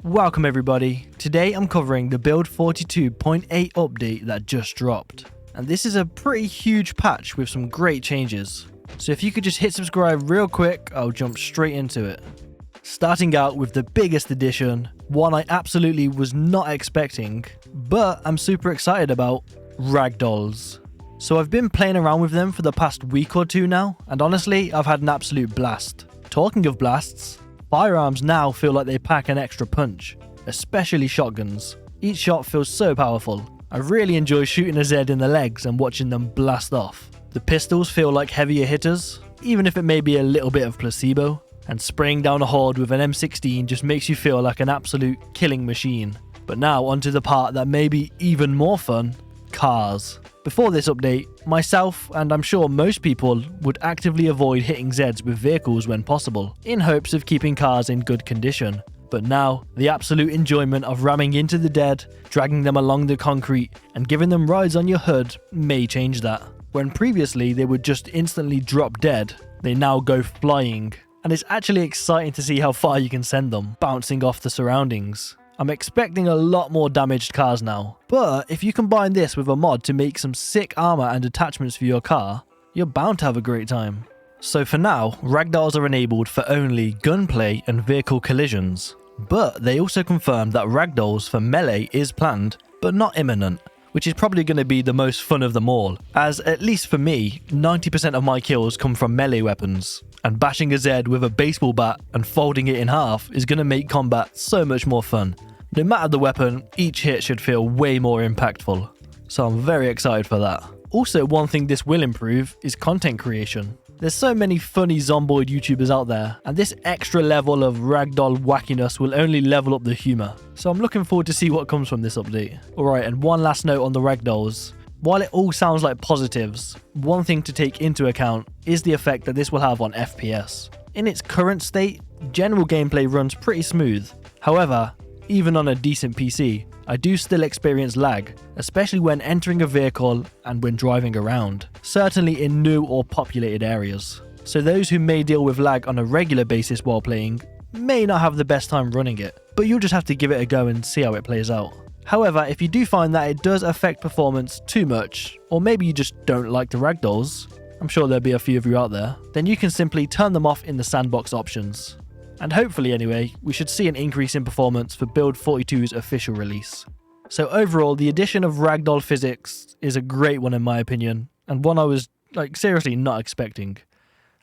Welcome everybody. Today I'm covering the Build 42.8 update that just dropped. And this is a pretty huge patch with some great changes. So if you could just hit subscribe real quick, I'll jump straight into it. Starting out with the biggest addition, one I absolutely was not expecting, but I'm super excited about, Ragdolls. So I've been playing around with them for the past week or two now, and honestly, I've had an absolute blast. Talking of blasts, firearms now feel like they pack an extra punch, especially shotguns. Each shot feels so powerful. I really enjoy shooting a Z in the legs and watching them blast off. The pistols feel like heavier hitters, even if it may be a little bit of placebo, and spraying down a horde with an M16 just makes you feel like an absolute killing machine. But now onto the part that may be even more fun, cars. Before this update, myself and I'm sure most people would actively avoid hitting Zs with vehicles when possible, in hopes of keeping cars in good condition. But now, the absolute enjoyment of ramming into the dead, dragging them along the concrete, and giving them rides on your hood may change that. When previously they would just instantly drop dead, they now go flying. And it's actually exciting to see how far you can send them, bouncing off the surroundings. I'm expecting a lot more damaged cars now, but if you combine this with a mod to make some sick armor and attachments for your car, you're bound to have a great time. So for now, ragdolls are enabled for only gunplay and vehicle collisions, but they also confirmed that ragdolls for melee is planned, but not imminent, which is probably going to be the most fun of them all, as at least for me, 90% of my kills come from melee weapons, and bashing a Z with a baseball bat and folding it in half is going to make combat so much more fun. No matter the weapon, each hit should feel way more impactful, so I'm very excited for that. Also, one thing this will improve is content creation. There's so many funny Zomboid YouTubers out there, and this extra level of ragdoll wackiness will only level up the humour, so I'm looking forward to see what comes from this update. Alright, and one last note on the ragdolls. While it all sounds like positives, one thing to take into account is the effect that this will have on FPS. In its current state, general gameplay runs pretty smooth. However, even on a decent PC, I do still experience lag, especially when entering a vehicle and when driving around, certainly in new or populated areas. So those who may deal with lag on a regular basis while playing may not have the best time running it, but you'll just have to give it a go and see how it plays out. However, if you do find that it does affect performance too much, or maybe you just don't like the ragdolls, I'm sure there'll be a few of you out there, then you can simply turn them off in the sandbox options. And hopefully anyway, we should see an increase in performance for Build 42's official release. So overall, the addition of Ragdoll Physics is a great one in my opinion, and one I was seriously not expecting.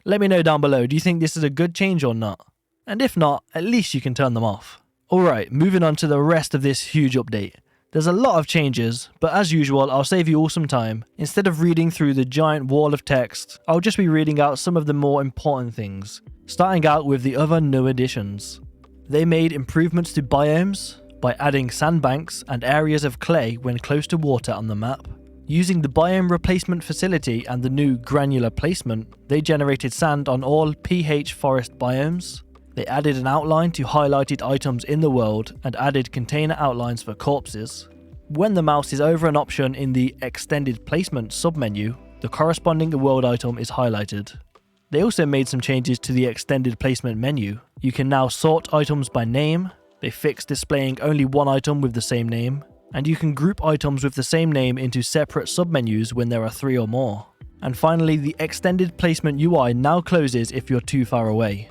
Let me know down below, do you think this is a good change or not? And if not, at least you can turn them off. Alright, moving on to the rest of this huge update. There's a lot of changes, but as usual, I'll save you all some time. Instead of reading through the giant wall of text, I'll just be reading out some of the more important things. Starting out with the other new additions. They made improvements to biomes by adding sandbanks and areas of clay when close to water on the map. Using the biome replacement facility and the new granular placement, they generated sand on all pH forest biomes. They added an outline to highlighted items in the world and added container outlines for corpses. When the mouse is over an option in the extended placement submenu, the corresponding world item is highlighted. They also made some changes to the extended placement menu. You can now sort items by name, they fixed displaying only one item with the same name, and you can group items with the same name into separate submenus when there are 3 or more. And finally, the extended placement UI now closes if you're too far away.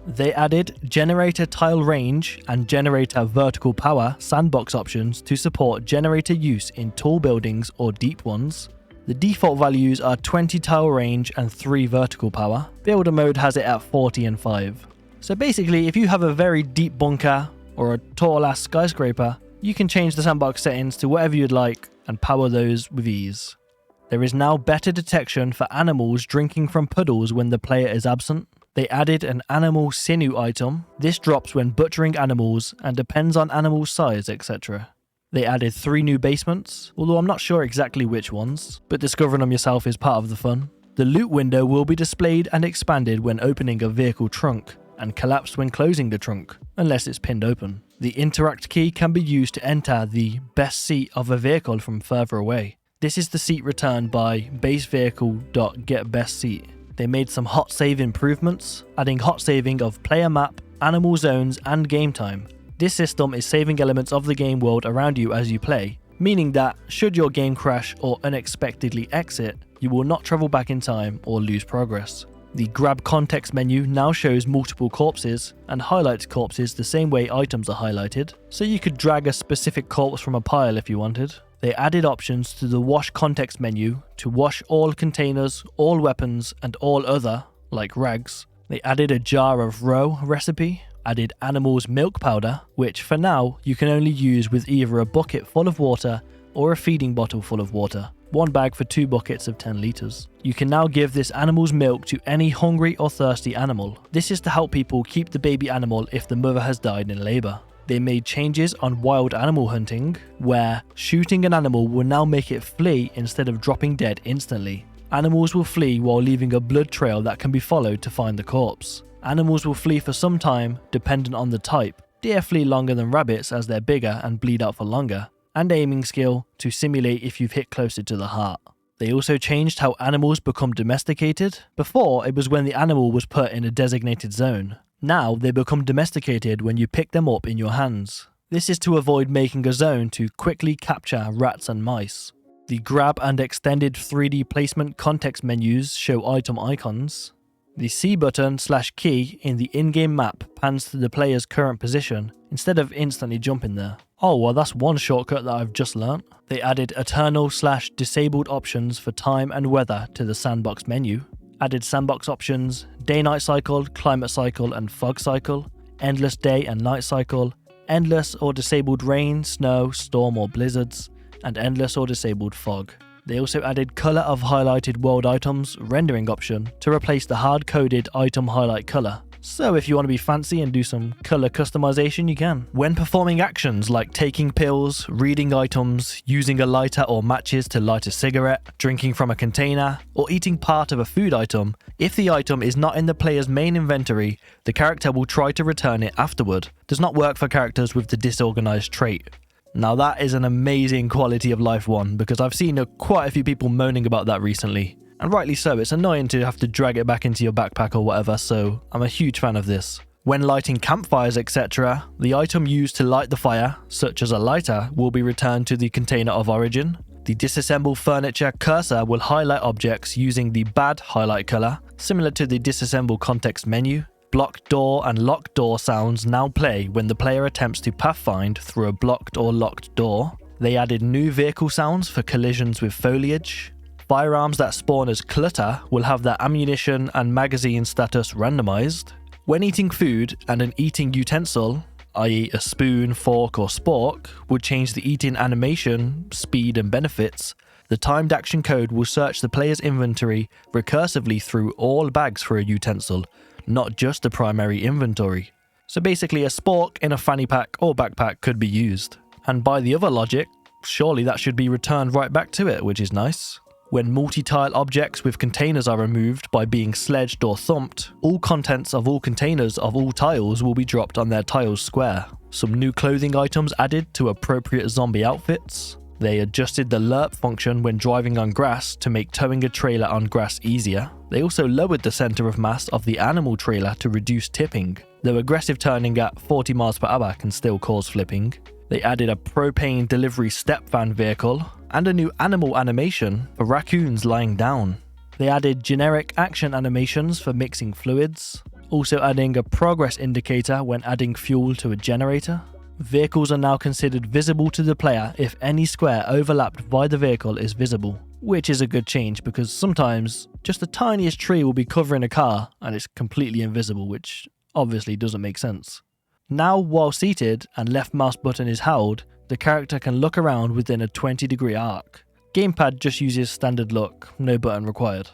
They added generator tile range and generator vertical power sandbox options to support generator use in tall buildings or deep ones. The default values are 20 tile range and 3 vertical power. Builder mode has it at 40 and 5. So basically, if you have a very deep bunker or a tall ass skyscraper, you can change the sandbox settings to whatever you'd like and power those with ease. There is now better detection for animals drinking from puddles when the player is absent. They added an animal sinew item. This drops when butchering animals and depends on animal size, etc. They added 3 new basements, although I'm not sure exactly which ones, but discovering them yourself is part of the fun. The loot window will be displayed and expanded when opening a vehicle trunk, and collapsed when closing the trunk, unless it's pinned open. The interact key can be used to enter the best seat of a vehicle from further away. This is the seat returned by basevehicle.getBestSeat. They made some hot save improvements, adding hot saving of player map, animal zones and game time. This system is saving elements of the game world around you as you play, meaning that should your game crash or unexpectedly exit, you will not travel back in time or lose progress. The grab context menu now shows multiple corpses and highlights corpses the same way items are highlighted, so you could drag a specific corpse from a pile if you wanted. They added options to the wash context menu to wash all containers, all weapons, and all other, like rags. They added a jar of roe recipe, added animals milk powder, which for now you can only use with either a bucket full of water or a feeding bottle full of water. One bag for 2 buckets of 10 litres. You can now give this animal's milk to any hungry or thirsty animal. This is to help people keep the baby animal if the mother has died in labour. They made changes on wild animal hunting, where shooting an animal will now make it flee instead of dropping dead instantly. Animals will flee while leaving a blood trail that can be followed to find the corpse. Animals will flee for some time, dependent on the type. Deer flee longer than rabbits as they're bigger and bleed out for longer, and aiming skill to simulate if you've hit closer to the heart. They also changed how animals become domesticated. Before, it was when the animal was put in a designated zone. Now, they become domesticated when you pick them up in your hands. This is to avoid making a zone to quickly capture rats and mice. The grab and extended 3D placement context menus show item icons. The C button / key in the in-game map pans to the player's current position instead of instantly jumping there. Oh, well, that's one shortcut that I've just learnt. They added eternal / disabled options for time and weather to the sandbox menu. Added sandbox options, day-night cycle, climate cycle and fog cycle, endless day and night cycle, endless or disabled rain, snow, storm or blizzards, and endless or disabled fog. They also added colour of highlighted world items rendering option to replace the hard-coded item highlight colour. So if you want to be fancy and do some colour customization, you can. When performing actions like taking pills, reading items, using a lighter or matches to light a cigarette, drinking from a container, or eating part of a food item, if the item is not in the player's main inventory, the character will try to return it afterward. Does not work for characters with the disorganized trait. Now that is an amazing quality of life one, because I've seen quite a few people moaning about that recently. And rightly so, it's annoying to have to drag it back into your backpack or whatever, so I'm a huge fan of this. When lighting campfires etc, the item used to light the fire, such as a lighter, will be returned to the container of origin. The disassemble furniture cursor will highlight objects using the bad highlight colour, similar to the disassemble context menu. Blocked door and locked door sounds now play when the player attempts to pathfind through a blocked or locked door. They added new vehicle sounds for collisions with foliage. Firearms that spawn as clutter will have their ammunition and magazine status randomized. When eating food and an eating utensil, i.e. a spoon, fork or spork, would change the eating animation, speed and benefits, the timed action code will search the player's inventory recursively through all bags for a utensil, not just the primary inventory. So basically a spork in a fanny pack or backpack could be used. And by the other logic, surely that should be returned right back to it, which is nice. When multi-tile objects with containers are removed by being sledged or thumped, all contents of all containers of all tiles will be dropped on their tiles square. Some new clothing items added to appropriate zombie outfits. They adjusted the lerp function when driving on grass to make towing a trailer on grass easier. They also lowered the center of mass of the animal trailer to reduce tipping, though aggressive turning at 40 miles per hour can still cause flipping. They added a propane delivery step van vehicle and a new animal animation for raccoons lying down. They added generic action animations for mixing fluids, also adding a progress indicator when adding fuel to a generator. Vehicles are now considered visible to the player if any square overlapped by the vehicle is visible, which is a good change because sometimes just the tiniest tree will be covering a car and it's completely invisible, which obviously doesn't make sense. Now, while seated and left mouse button is held, the character can look around within a 20-degree arc. Gamepad just uses standard look, no button required.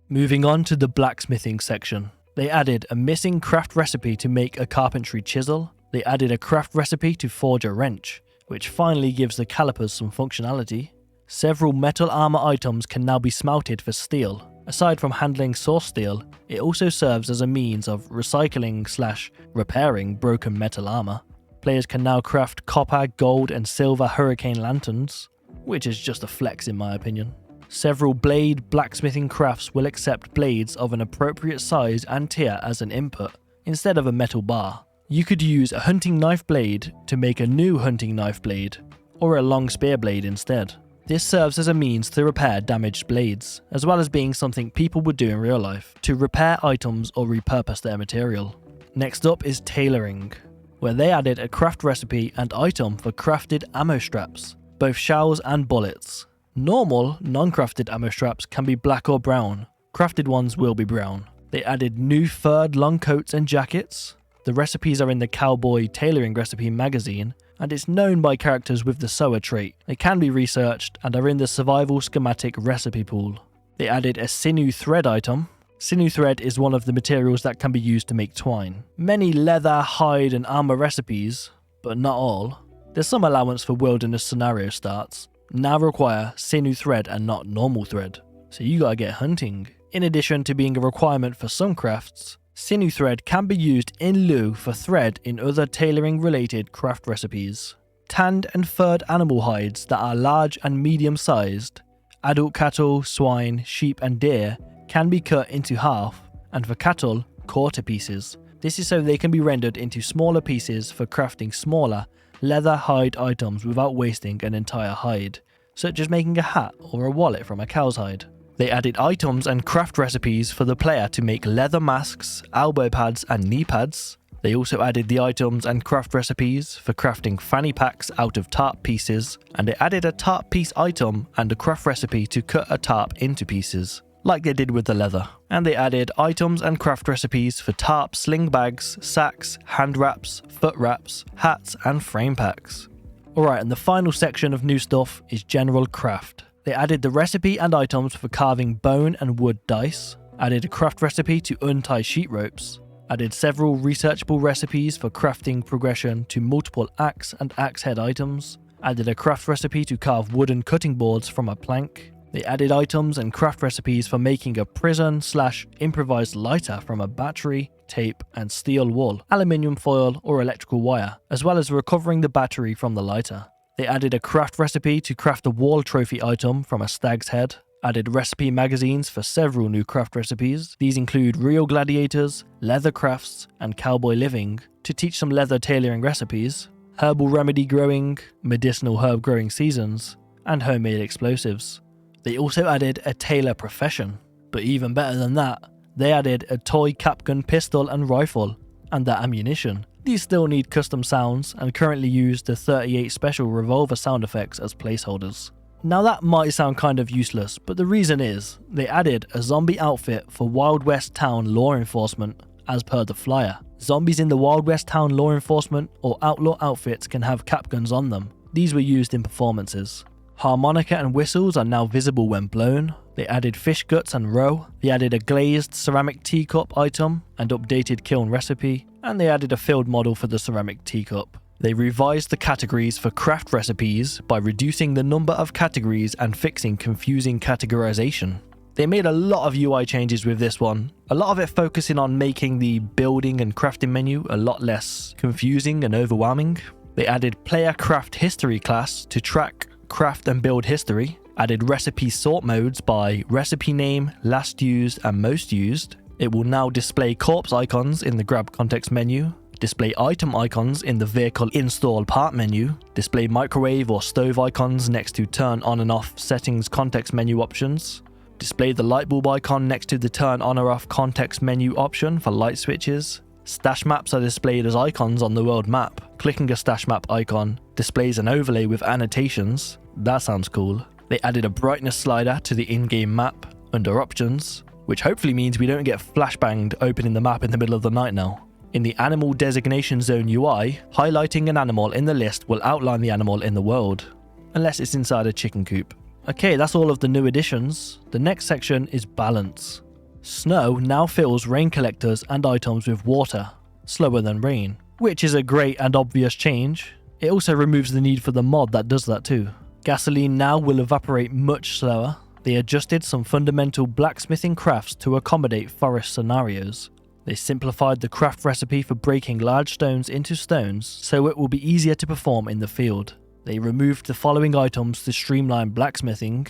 Moving on to the blacksmithing section. They added a missing craft recipe to make a carpentry chisel. They added a craft recipe to forge a wrench, which finally gives the calipers some functionality. Several metal armor items can now be smelted for steel. Aside from handling source steel, it also serves as a means of recycling/repairing broken metal armor. Players can now craft copper, gold and silver hurricane lanterns, which is just a flex in my opinion. Several blade blacksmithing crafts will accept blades of an appropriate size and tier as an input, instead of a metal bar. You could use a hunting knife blade to make a new hunting knife blade, or a long spear blade instead. This serves as a means to repair damaged blades, as well as being something people would do in real life, to repair items or repurpose their material. Next up is Tailoring, where they added a craft recipe and item for crafted ammo straps, both shells and bullets. Normal, non-crafted ammo straps can be black or brown, crafted ones will be brown. They added new furred long coats and jackets. The recipes are in the Cowboy Tailoring Recipe magazine, and it's known by characters with the sewer trait. They can be researched and are in the survival schematic recipe pool. They added a sinew thread item. Sinew thread is one of the materials that can be used to make twine. Many leather, hide and armor recipes, but not all, there's some allowance for wilderness scenario starts, now require sinew thread and not normal thread, so you gotta get hunting. In addition to being a requirement for some crafts, sinew thread can be used in lieu for thread in other tailoring related craft recipes. Tanned and furred animal hides that are large and medium sized, adult cattle, swine, sheep and deer can be cut into half, and for cattle, quarter pieces. This is so they can be rendered into smaller pieces for crafting smaller leather hide items without wasting an entire hide, such as making a hat or a wallet from a cow's hide. They added items and craft recipes for the player to make leather masks, elbow pads and knee pads. They also added the items and craft recipes for crafting fanny packs out of tarp pieces, and they added a tarp piece item and a craft recipe to cut a tarp into pieces, like they did with the leather. And they added items and craft recipes for tarp sling bags, sacks, hand wraps, foot wraps, hats and frame packs. Alright, and the final section of new stuff is general craft. They added the recipe and items for carving bone and wood dice, added a craft recipe to untie sheet ropes, added several researchable recipes for crafting progression to multiple axe and axe head items, added a craft recipe to carve wooden cutting boards from a plank. They added items and craft recipes for making a prison/improvised lighter from a battery, tape and steel wool, aluminium foil or electrical wire, as well as recovering the battery from the lighter. They added a craft recipe to craft a wall trophy item from a stag's head, added recipe magazines for several new craft recipes. These include Real Gladiators, Leather Crafts and Cowboy Living to teach some leather tailoring recipes, herbal remedy growing, medicinal herb growing seasons, and homemade explosives. They also added a tailor profession, but even better than that, they added a toy capgun pistol and rifle, and their ammunition. These still need custom sounds and currently use the 38 special revolver sound effects as placeholders. Now that might sound kind of useless, but the reason is, they added a zombie outfit for Wild West Town law enforcement, as per the flyer. Zombies in the Wild West Town law enforcement or outlaw outfits can have capguns on them. These were used in performances. Harmonica and whistles are now visible when blown. They added fish guts and roe. They added a glazed ceramic teacup item and updated kiln recipe. And they added a filled model for the ceramic teacup. They revised the categories for craft recipes by reducing the number of categories and fixing confusing categorization. They made a lot of UI changes with this one, a lot of it focusing on making the building and crafting menu a lot less confusing and overwhelming. They added player craft history class to track craft and build history, added recipe sort modes by recipe name, last used and most used. It will now display corpse icons in the grab context menu, display item icons in the vehicle install part menu, display microwave or stove icons next to turn on and off settings context menu options, display the light bulb icon next to the turn on or off context menu option for light switches. Stash maps are displayed as icons on the world map. Clicking a stash map icon displays an overlay with annotations. That sounds cool. They added a brightness slider to the in-game map under options, which hopefully means we don't get flashbanged opening the map in the middle of the night now. In the Animal Designation Zone UI, highlighting an animal in the list will outline the animal in the world, unless it's inside a chicken coop. Okay, that's all of the new additions. The next section is balance. Snow now fills rain collectors and items with water, slower than rain, which is a great and obvious change. It also removes the need for the mod that does that too. Gasoline now will evaporate much slower. They adjusted some fundamental blacksmithing crafts to accommodate forest scenarios. They simplified the craft recipe for breaking large stones into stones so it will be easier to perform in the field. They removed the following items to streamline blacksmithing: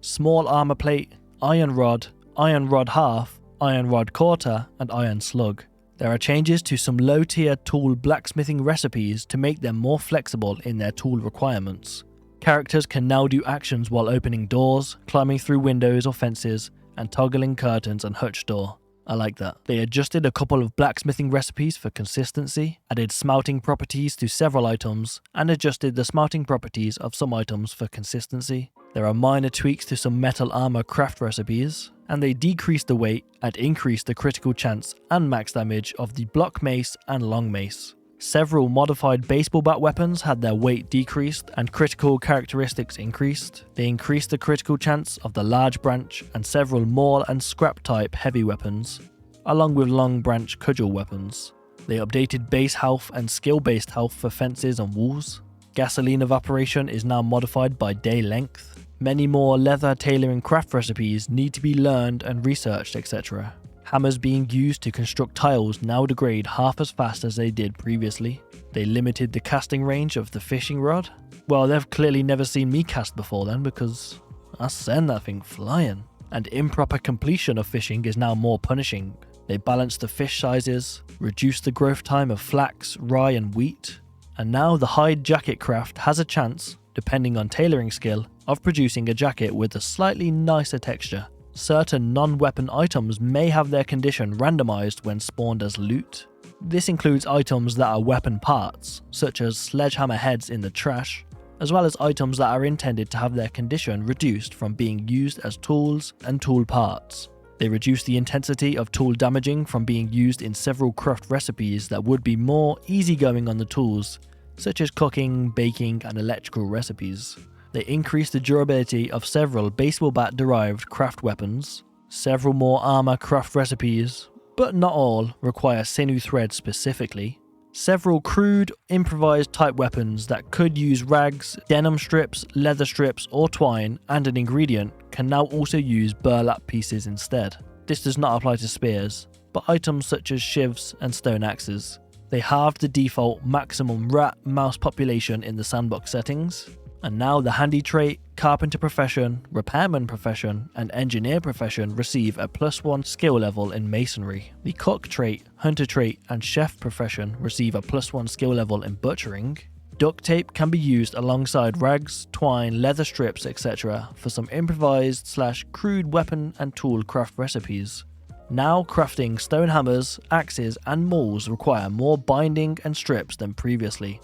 small armor plate, iron rod half, iron rod quarter and iron slug. There are changes to some low-tier tool blacksmithing recipes to make them more flexible in their tool requirements. Characters can now do actions while opening doors, climbing through windows or fences, and toggling curtains and hutch door. I like that. They adjusted a couple of blacksmithing recipes for consistency, added smelting properties to several items, and adjusted the smelting properties of some items for consistency. There are minor tweaks to some metal armor craft recipes, and they decreased the weight and increased the critical chance and max damage of the block mace and long mace. Several modified baseball bat weapons had their weight decreased and critical characteristics increased. They increased the critical chance of the large branch and several maul and scrap type heavy weapons, along with long branch cudgel weapons. They updated base health and skill based health for fences and walls. Gasoline evaporation is now modified by day length. Many more leather tailoring craft recipes need to be learned and researched, etc. Hammers being used to construct tiles now degrade half as fast as they did previously. They limited the casting range of the fishing rod. Well, they've clearly never seen me cast before then, because I send that thing flying. And improper completion of fishing is now more punishing. They balanced the fish sizes, reduced the growth time of flax, rye and wheat, and now the hide jacket craft has a chance, depending on tailoring skill, of producing a jacket with a slightly nicer texture. Certain non-weapon items may have their condition randomized when spawned as loot. This includes items that are weapon parts, such as sledgehammer heads in the trash, as well as items that are intended to have their condition reduced from being used as tools and tool parts. They reduce the intensity of tool damaging from being used in several craft recipes that would be more easygoing on the tools, such as cooking, baking, and electrical recipes. They increase the durability of several baseball bat derived craft weapons. Several more armor craft recipes, but not all, require sinew thread specifically. Several crude, improvised type weapons that could use rags, denim strips, leather strips, or twine, and an ingredient can now also use burlap pieces instead. This does not apply to spears, but items such as shivs and stone axes. They halved the default maximum rat mouse population in the sandbox settings. And now the handy trait, carpenter profession, repairman profession, and engineer profession receive a +1 skill level in masonry. The cook trait, hunter trait, and chef profession receive a +1 skill level in butchering. Duct tape can be used alongside rags, twine, leather strips, etc. for some improvised / crude weapon and tool craft recipes. Now crafting stone hammers, axes, and mauls require more binding and strips than previously,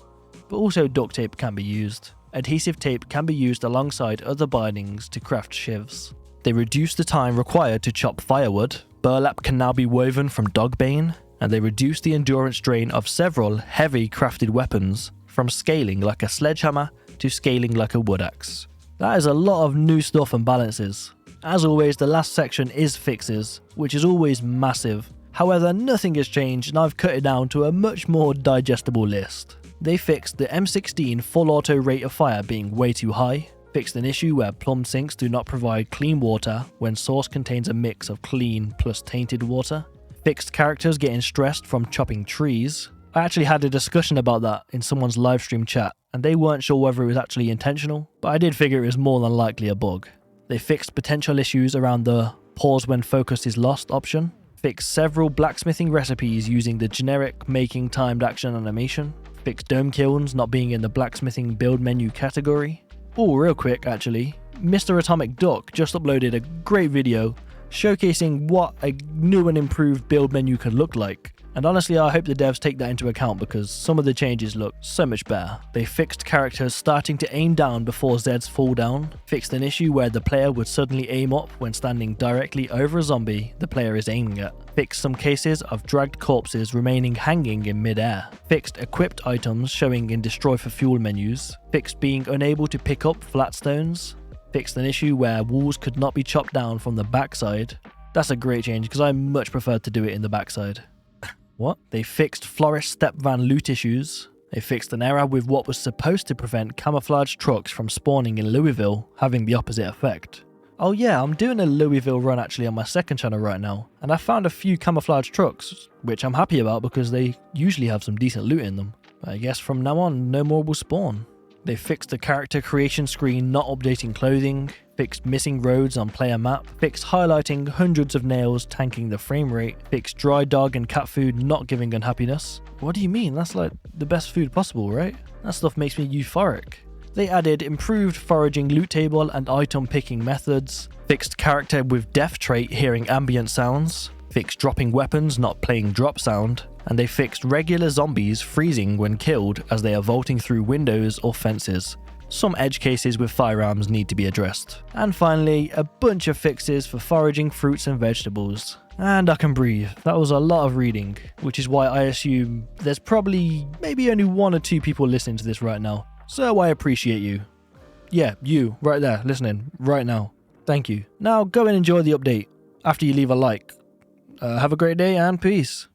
but also duct tape can be used. Adhesive tape can be used alongside other bindings to craft shivs. They reduce the time required to chop firewood. Burlap can now be woven from dogbane, and they reduce the endurance drain of several heavy crafted weapons, from scaling like a sledgehammer to scaling like a wood axe. That is a lot of new stuff and balances. As always, the last section is fixes, which is always massive. However, nothing has changed and I've cut it down to a much more digestible list. They fixed the M16 full auto rate of fire being way too high, fixed an issue where plumb sinks do not provide clean water when source contains a mix of clean plus tainted water, fixed characters getting stressed from chopping trees. I actually had a discussion about that in someone's livestream chat and they weren't sure whether it was actually intentional, but I did figure it was more than likely a bug. They fixed potential issues around the pause when focus is lost option, fixed several blacksmithing recipes using the generic making timed action animation, fixed dome kilns not being in the blacksmithing build menu category. Oh, real quick actually, Mr. Atomic Duck just uploaded a great video showcasing what a new and improved build menu could look like. And honestly, I hope the devs take that into account because some of the changes look so much better. They fixed characters starting to aim down before Zeds fall down, fixed an issue where the player would suddenly aim up when standing directly over a zombie the player is aiming at, fixed some cases of dragged corpses remaining hanging in mid-air, fixed equipped items showing in destroy for fuel menus, fixed being unable to pick up flat stones, fixed an issue where walls could not be chopped down from the backside. That's a great change because I much preferred to do it in the backside. What? They fixed florist step van loot issues. They fixed an error with what was supposed to prevent camouflage trucks from spawning in Louisville, having the opposite effect. Oh yeah, I'm doing a Louisville run actually on my second channel right now, and I found a few camouflage trucks, which I'm happy about because they usually have some decent loot in them. But I guess from now on, no more will spawn. They fixed the character creation screen not updating clothing, fixed missing roads on player map, fixed highlighting hundreds of nails tanking the frame rate, fixed dry dog and cat food not giving unhappiness. What do you mean? That's like the best food possible, right? That stuff makes me euphoric. They added improved foraging loot table and item picking methods, fixed character with death trait hearing ambient sounds, fixed dropping weapons not playing drop sound, and they fixed regular zombies freezing when killed as they are vaulting through windows or fences. Some edge cases with firearms need to be addressed. And finally, a bunch of fixes for foraging fruits and vegetables. And I can breathe. That was a lot of reading, which is why I assume there's probably maybe only 1 or 2 people listening to this right now. So I appreciate you. Yeah, you, right there, listening, right now. Thank you. Now go and enjoy the update after you leave a like. Have a great day and peace.